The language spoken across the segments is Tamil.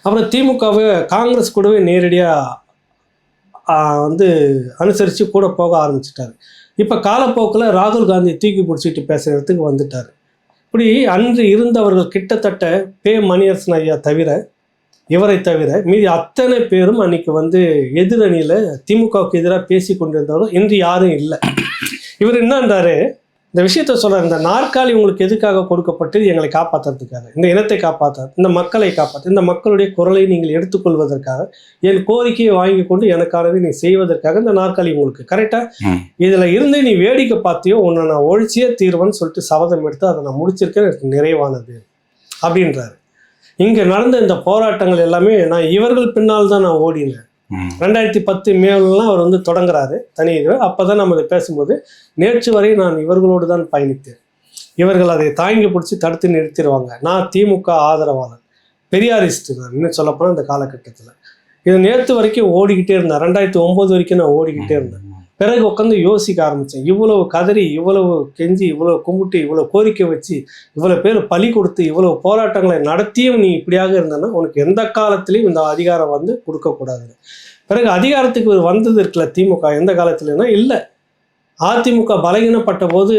அப்புறம் திமுகவை காங்கிரஸ் கூடவே நேரடியாக வந்து அனுசரித்து கூட போக ஆரம்பிச்சிட்டாரு. இப்போ காலப்போக்கில் ராகுல் காந்தி தூக்கி பிடிச்சிட்டு பேசுகிறதுக்கு வந்துட்டார். இப்படி அன்று இருந்தவர்கள் கிட்டத்தட்ட மணியரசன் ஐயா தவிர, இவரை தவிர மீதி அத்தனை பேரும் அன்னைக்கு வந்து எதிரணியில் திமுகவுக்கு எதிராக பேசி கொண்டிருந்தவர்கள் இன்று யாரும் இல்லை. இவர் என்னன்றாரு, இந்த விஷயத்த சொல்கிறார், இந்த நாற்காலி உங்களுக்கு எதுக்காக கொடுக்கப்பட்டது? எங்களை காப்பாற்றுறதுக்காக, இந்த இனத்தை காப்பாற்ற, இந்த மக்களை காப்பாற்ற, இந்த மக்களுடைய குரலை நீங்கள் எடுத்துக்கொள்வதற்காக, என் கோரிக்கையை வாங்கி கொண்டு எனக்கானதை நீ செய்வதற்காக இந்த நாற்காலி உங்களுக்கு. கரெக்டாக இதில் இருந்து நீ வேடிக்கை பார்த்தியோ உன்னை நான் ஒழிச்சியே தீர்வன்னு சொல்லிட்டு சபதம் எடுத்து அதை நான் முடிச்சிருக்கேன், எனக்கு நிறைவானது அப்படின்றாரு. இங்கே நடந்த இந்த போராட்டங்கள் எல்லாமே நான் இவர்கள் பின்னால் தான் நான் ஓடினேன். 2010 மேலாம் அவர் வந்து தொடங்குறாரு தனி இது. அப்போ தான் நம்ம இதை பேசும்போது, நேற்று வரை நான் இவர்களோடு தான் பயணித்தேன், இவர்கள் அதை தாங்கி பிடிச்சி தடுத்து நிறுத்திடுவாங்க, நான் திமுக ஆதரவாளர், பெரியாரிஸ்ட்டு நான் இன்னும் சொல்லப்போனால் இந்த காலகட்டத்தில். இது நேற்று வரைக்கும் ஓடிக்கிட்டே இருந்தேன். 2009 வரைக்கும் நான் ஓடிக்கிட்டே இருந்தேன். பிறகு உட்காந்து யோசிக்க ஆரம்பித்தேன். இவ்வளவு கதறி, இவ்வளவு கெஞ்சி, இவ்வளவு கும்பிட்டு, இவ்வளோ கோரிக்கை வச்சு, இவ்வளோ பேர் பலி கொடுத்து, இவ்வளோ போராட்டங்களை நடத்தியும் நீ இப்படியாக இருந்தனா உனக்கு எந்த காலத்திலையும் இந்த அதிகாரம் வந்து கொடுக்கக்கூடாது. பிறகு அதிகாரத்துக்கு வந்தது இருக்குல்ல திமுக, எந்த காலத்துலன்னா இல்லை, அதிமுக பலகீனப்பட்ட போது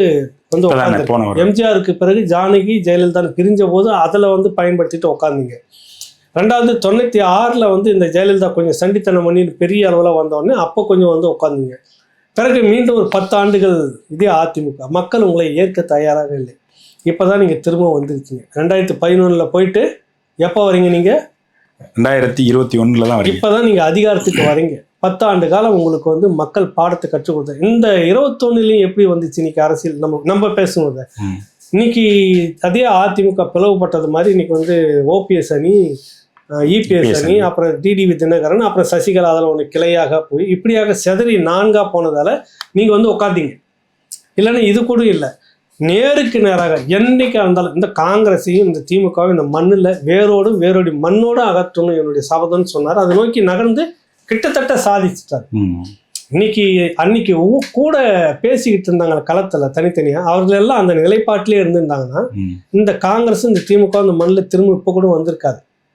வந்து உட்காந்து, எம்ஜிஆருக்கு பிறகு ஜானகி ஜெயலலிதா பிரிஞ்ச போது அதில் வந்து பயன்படுத்திட்டு உட்காந்தீங்க. 1996 வந்து இந்த ஜெயலலிதா கொஞ்சம் சண்டித்தனம் பண்ணி பெரிய அளவில் வந்தோடனே அப்போ கொஞ்சம் வந்து உட்காந்துங்க. பிறகு மீண்டும் ஒரு 10 ஆண்டுகள் இதே அதிமுக, மக்கள் உங்களை ஏற்க தயாராக இல்லை. இப்போ தான் நீங்கள் திரும்ப வந்துருக்கீங்க. 2011 போயிட்டு எப்போ வரீங்க? நீங்கள் 2021 தான் வரீங்க. இப்போ தான் நீங்கள் அதிகாரத்துக்கு வரீங்க. 10 ஆண்டு காலம் உங்களுக்கு வந்து மக்கள் பாடத்தை கற்றுக் கொடுத்தாங்க. இந்த 21 எப்படி வந்துச்சு இன்னைக்கு அரசியல்? நம்ம பேசுவோம். இன்னைக்கு அதே அதிமுக பிளவுபட்டது மாதிரி இன்னைக்கு வந்து ஓபிஎஸ் அணி, இபிஎஸ் அணி, அப்புறம் டிடிவி தினகரன், அப்புறம் சசிகலா அதில் ஒன்று கிளையாக போய் இப்படியாக செதறி 4ஆக போனதால் நீங்கள் வந்து உட்காந்தீங்க. இல்லைன்னா இது கூட இல்லை, நேருக்கு நேராக என்னைக்காக இருந்தாலும் இந்த காங்கிரஸையும் இந்த திமுகவும் இந்த மண்ணில் வேரோடி மண்ணோடு அகற்றணும் என்னுடைய சபதம்னு சொன்னார். அதை நோக்கி நகர்ந்து கிட்டத்தட்ட சாதிச்சிட்டார். அன்னைக்கு கூட பேசிக்கிட்டு இருந்தாங்க களத்தில் தனித்தனியாக, அவர்கள் எல்லாம் அந்த நிலைப்பாட்டிலே இருந்திருந்தாங்கன்னா இந்த காங்கிரஸ் இந்த திமுக இந்த மண்ணில் திரும்ப இப்போ கூட வந்திருக்காது.